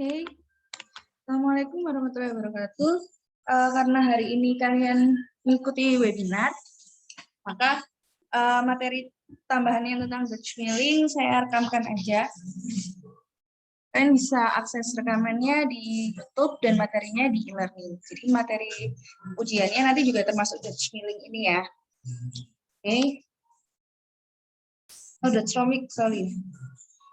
Oke, Assalamualaikum warahmatullahi wabarakatuh. Karena hari ini kalian mengikuti webinar, maka materi tambahannya tentang Dutch Milling saya rekamkan aja. Kalian bisa akses rekamannya di YouTube dan materinya di e-learning. Jadi materi ujiannya nanti juga termasuk Dutch Milling ini ya. Oke. Oh, Dutch Romic, sorry.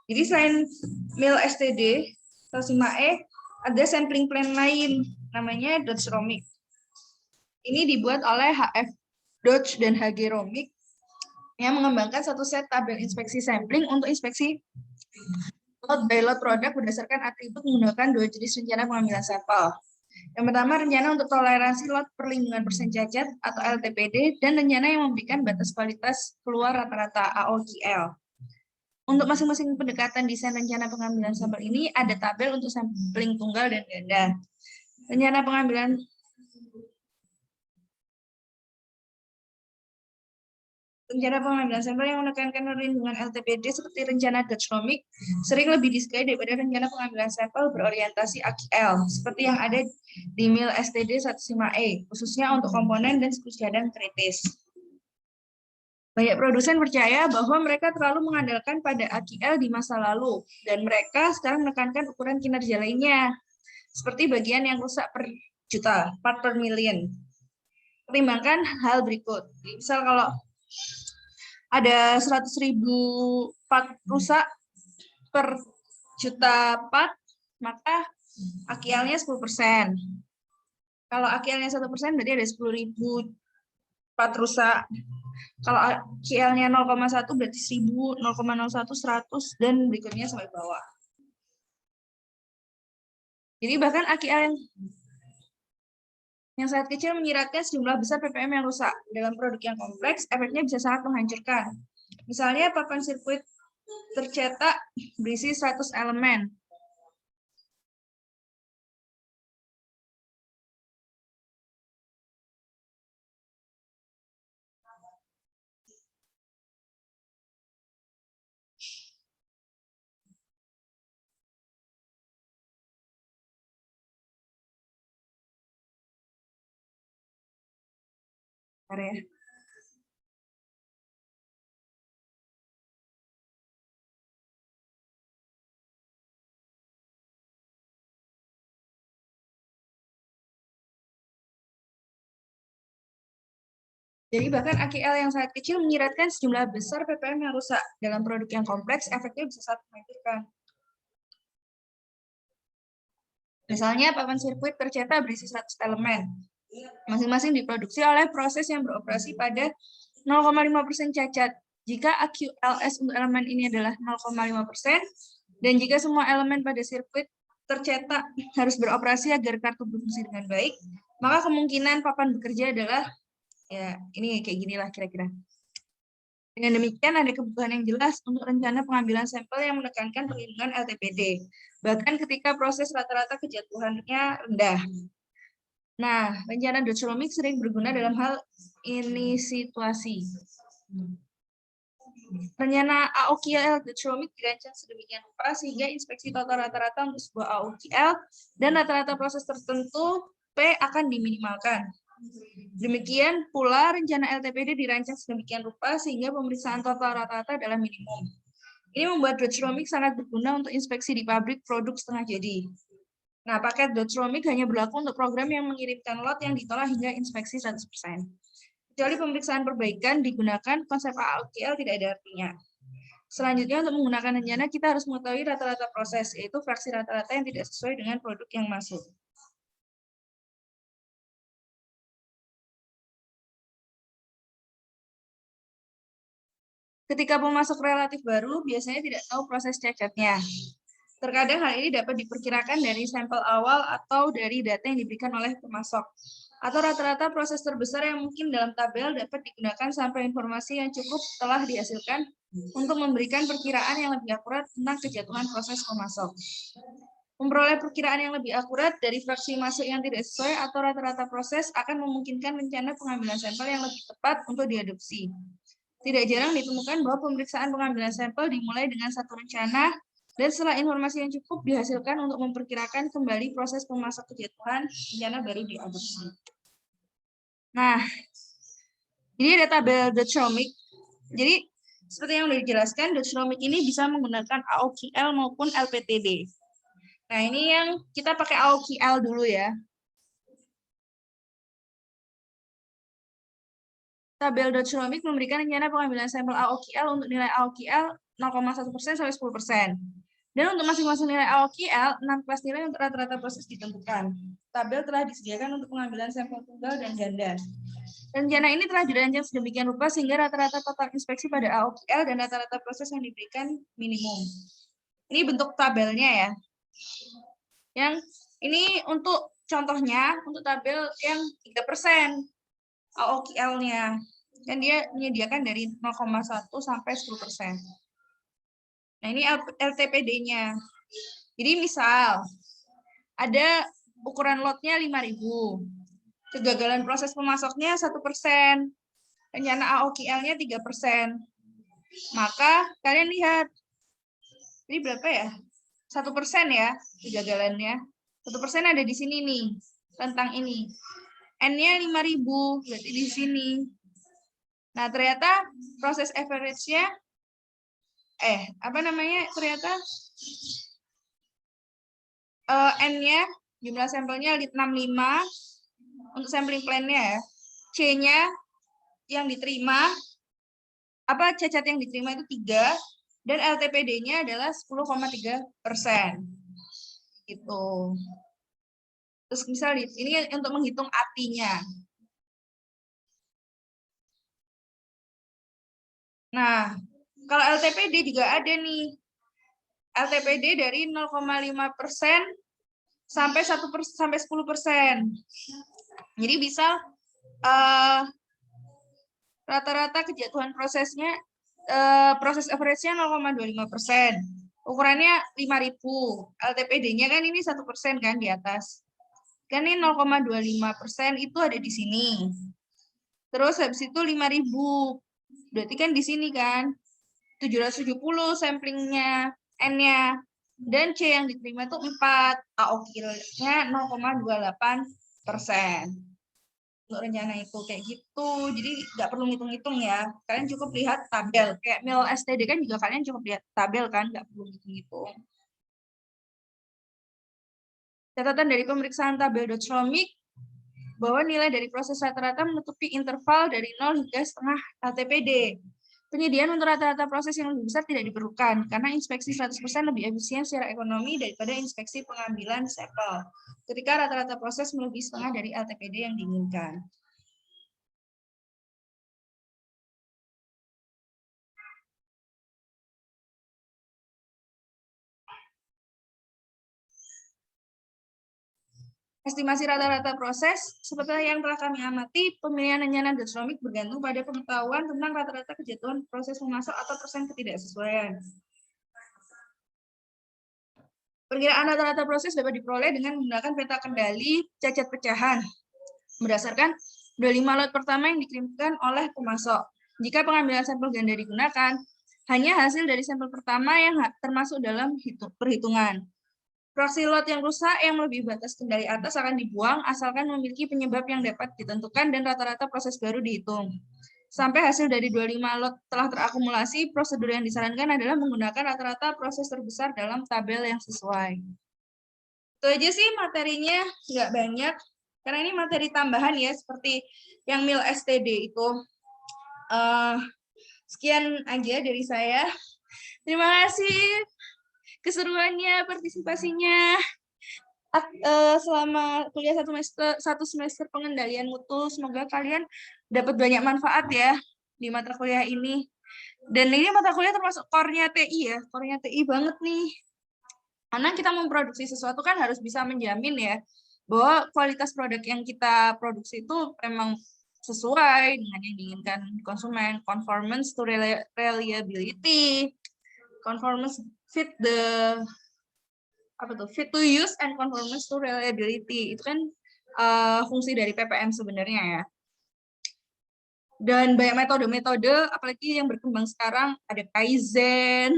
Jadi selain Mill STD, atau SIMAE, ada sampling plan lain, namanya Dutch Romic. Ini dibuat oleh HF Dodge dan HG Romic yang mengembangkan satu set tabel inspeksi sampling untuk inspeksi lot by lot produk berdasarkan atribut menggunakan dua jenis rencana pengambilan sampel. Yang pertama, rencana untuk toleransi lot perlindungan persen cacat atau LTPD, dan rencana yang memberikan batas kualitas keluar rata-rata AOKL. Untuk masing-masing pendekatan desain rencana pengambilan sampel ini ada tabel untuk sampling tunggal dan ganda. Rencana pengambilan sampel yang menekankan perlindungan LTPD seperti rencana Dutch Romic sering lebih disukai daripada rencana pengambilan sampel berorientasi AKL seperti yang ada di Mill STD 15E, khususnya untuk komponen dan siklus cadang kritis. Banyak produsen percaya bahwa mereka terlalu mengandalkan pada AKL di masa lalu, dan mereka sekarang menekankan ukuran kinerja lainnya, seperti bagian yang rusak per juta, part per million. Pertimbangkan hal berikut. Misal kalau ada 100.000 part rusak per juta part, maka AKL-nya 10%. Kalau AKL-nya 1% berarti ada 10.000 part rusak. Kalau AKL-nya 0,1 berarti 1.000, 0,01, 100, dan berikutnya sampai bawah. Jadi bahkan AKL yang sangat kecil menyiratkan sejumlah besar ppm yang rusak. Dalam produk yang kompleks, efeknya bisa sangat menghancurkan. Misalnya, papan sirkuit tercetak berisi 100 elemen. Ya. Jadi bahkan AKL yang sangat kecil menyiratkan sejumlah besar ppm yang rusak. Dalam produk yang kompleks, efeknya bisa sangat menghancurkan. Misalnya, papan sirkuit tercetak berisi 100 elemen. Masing-masing diproduksi oleh proses yang beroperasi pada 0,5% cacat. Jika AQLS untuk elemen ini adalah 0,5%, dan jika semua elemen pada sirkuit tercetak harus beroperasi agar kartu berfungsi dengan baik, maka kemungkinan papan bekerja adalah ya ini kayak ginilah kira-kira. Dengan demikian ada kebutuhan yang jelas untuk rencana pengambilan sampel yang menekankan perlindungan LTPD, bahkan ketika proses rata-rata kejatuhannya rendah. Nah, rencana Dutch Romic sering berguna dalam hal ini situasi. Rencana AOKL Dutch Romic dirancang sedemikian rupa sehingga inspeksi total rata-rata untuk sebuah AOKL dan rata-rata proses tertentu P akan diminimalkan. Demikian pula rencana LTPD dirancang sedemikian rupa sehingga pemeriksaan total rata-rata adalah minimum. Ini membuat Dutch Romic sangat berguna untuk inspeksi di pabrik produk setengah jadi. Nah, paket Dutch Romic hanya berlaku untuk program yang mengirimkan lot yang ditolak hingga inspeksi 100%. Kecuali pemeriksaan perbaikan digunakan, konsep AOKL tidak ada artinya. Selanjutnya, untuk menggunakan rencana, kita harus mengetahui rata-rata proses, yaitu fraksi rata-rata yang tidak sesuai dengan produk yang masuk. Ketika pemasok relatif baru, biasanya tidak tahu proses cacatnya. Terkadang hal ini dapat diperkirakan dari sampel awal atau dari data yang diberikan oleh pemasok. Atau rata-rata proses terbesar yang mungkin dalam tabel dapat digunakan sampai informasi yang cukup telah dihasilkan untuk memberikan perkiraan yang lebih akurat tentang kejatuhan proses pemasok. Memperoleh perkiraan yang lebih akurat dari fraksi masuk yang tidak sesuai atau rata-rata proses akan memungkinkan rencana pengambilan sampel yang lebih tepat untuk diadopsi. Tidak jarang ditemukan bahwa pemeriksaan pengambilan sampel dimulai dengan satu rencana Dan setelah informasi yang cukup dihasilkan untuk memperkirakan kembali proses pemasak kejatuhan rencana baru diadopsi. Nah, ini ada tabel Dutch-Romic. Jadi, seperti yang sudah dijelaskan, Dutch-Romic ini bisa menggunakan AOKL maupun LPTD. Nah, ini yang kita pakai AOKL dulu ya. Tabel Dutch-Romic memberikan rencana pengambilan sampel AOKL untuk nilai AOKL 0,1% sampai 10%. Dan untuk masing-masing nilai AOKL, 6 kelas nilai untuk rata-rata proses ditentukan. Tabel telah disediakan untuk pengambilan sampel tunggal dan ganda. Rencana ini telah dirancang sedemikian rupa sehingga rata-rata total inspeksi pada AOKL dan rata-rata proses yang diberikan minimum. Ini bentuk tabelnya ya. Yang ini untuk contohnya, untuk tabel yang 3% AOKL-nya. Dan dia menyediakan dari 0,1 sampai 10%. Nah, ini LTPD-nya. Jadi misal, ada ukuran lotnya 5.000. Kegagalan proses pemasoknya 1%. Rencana AOKL-nya 3%. Maka kalian lihat, ini berapa ya? 1% ya kegagalannya. 1% ada di sini nih, tentang ini. N-nya 5.000, berarti di sini. Nah, ternyata proses average-nya, ternyata N-nya, jumlah sampelnya 65, untuk sampling plan-nya ya. C-nya yang diterima, cacat yang diterima itu 3, dan LTPD-nya adalah 10,3%. Gitu. Terus misal ini untuk menghitung ATI-nya. Nah, kalau LTPD juga ada nih. LTPD dari 0,5% sampai 10%. Jadi bisa rata-rata kejatuhan prosesnya, proses average-nya 0,25%. Ukurannya 5.000. LTPD-nya kan ini 1% kan di atas. Kan ini 0,25% itu ada di sini. Terus habis itu 5.000. Berarti kan di sini kan 770 samplingnya, N-nya. Dan C yang diterima itu 4. AOKL-nya 0,28%. Untuk rencana itu kayak gitu. Jadi nggak perlu ngitung-ngitung ya. Kalian cukup lihat tabel. Kayak MIL STD kan juga kalian cukup lihat tabel kan, nggak perlu ngitung-ngitung. Catatan dari pemeriksaan tabel Dutch-Romic bahwa nilai dari proses rata-rata menutupi interval dari 0 hingga setengah LTPD. Penyediaan untuk rata-rata proses yang lebih besar tidak diperlukan, karena inspeksi 100% lebih efisien secara ekonomi daripada inspeksi pengambilan sampel, ketika rata-rata proses melebihi setengah dari LTPD yang diinginkan. Estimasi rata-rata proses, seperti yang telah kami amati, pemilihan rencana Dutch-Romic bergantung pada pengetahuan tentang rata-rata kejatuhan proses memasok atau persen ketidaksesuaian. Perkiraan rata-rata proses dapat diperoleh dengan menggunakan peta kendali cacat pecahan berdasarkan 25 lot pertama yang dikirimkan oleh pemasok. Jika pengambilan sampel ganda digunakan, hanya hasil dari sampel pertama yang termasuk dalam perhitungan. Proxy lot yang rusak yang melebihi batas kendali atas akan dibuang asalkan memiliki penyebab yang dapat ditentukan dan rata-rata proses baru dihitung. Sampai hasil dari 25 lot telah terakumulasi, prosedur yang disarankan adalah menggunakan rata-rata proses terbesar dalam tabel yang sesuai. Itu aja sih materinya, nggak banyak. Karena ini materi tambahan ya, seperti yang MIL STD itu. Sekian aja dari saya. Terima kasih keseruannya, partisipasinya. Selama kuliah satu semester pengendalian mutu, semoga kalian dapat banyak manfaat ya di mata kuliah ini. Dan ini mata kuliah termasuk core-nya TI ya, core-nya TI banget nih. Karena kita memproduksi sesuatu kan harus bisa menjamin ya bahwa kualitas produk yang kita produksi itu memang sesuai dengan yang diinginkan konsumen, conformance to reliability, conformance fit to use and conformance to reliability. Itu kan fungsi dari PPM sebenarnya ya. Dan banyak metode-metode, apalagi yang berkembang sekarang, ada Kaizen,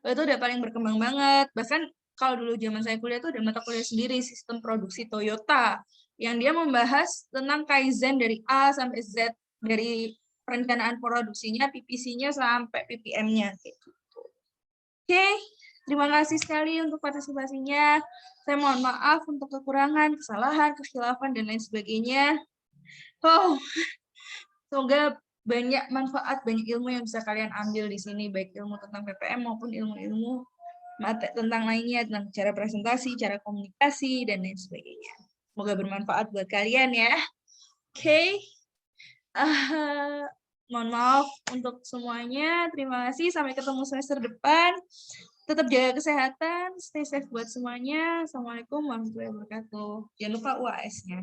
Itu udah paling berkembang banget. Bahkan kalau dulu zaman saya kuliah tuh ada mata kuliah sendiri sistem produksi Toyota yang dia membahas tentang Kaizen dari A sampai Z, dari perencanaan produksinya, PPC-nya sampai PPM-nya gitu. Oke, terima kasih sekali untuk partisipasinya. Saya mohon maaf untuk kekurangan, kesalahan, kekhilafan, dan lain sebagainya. Oh, semoga banyak manfaat, banyak ilmu yang bisa kalian ambil di sini, baik ilmu tentang PPM maupun ilmu-ilmu tentang lainnya, tentang cara presentasi, cara komunikasi, dan lain sebagainya. Semoga bermanfaat buat kalian ya. Oke. Mohon maaf untuk semuanya. Terima kasih. Sampai ketemu semester depan. Tetap jaga kesehatan. Stay safe buat semuanya. Assalamualaikum warahmatullahi wabarakatuh. Jangan lupa UAS-nya.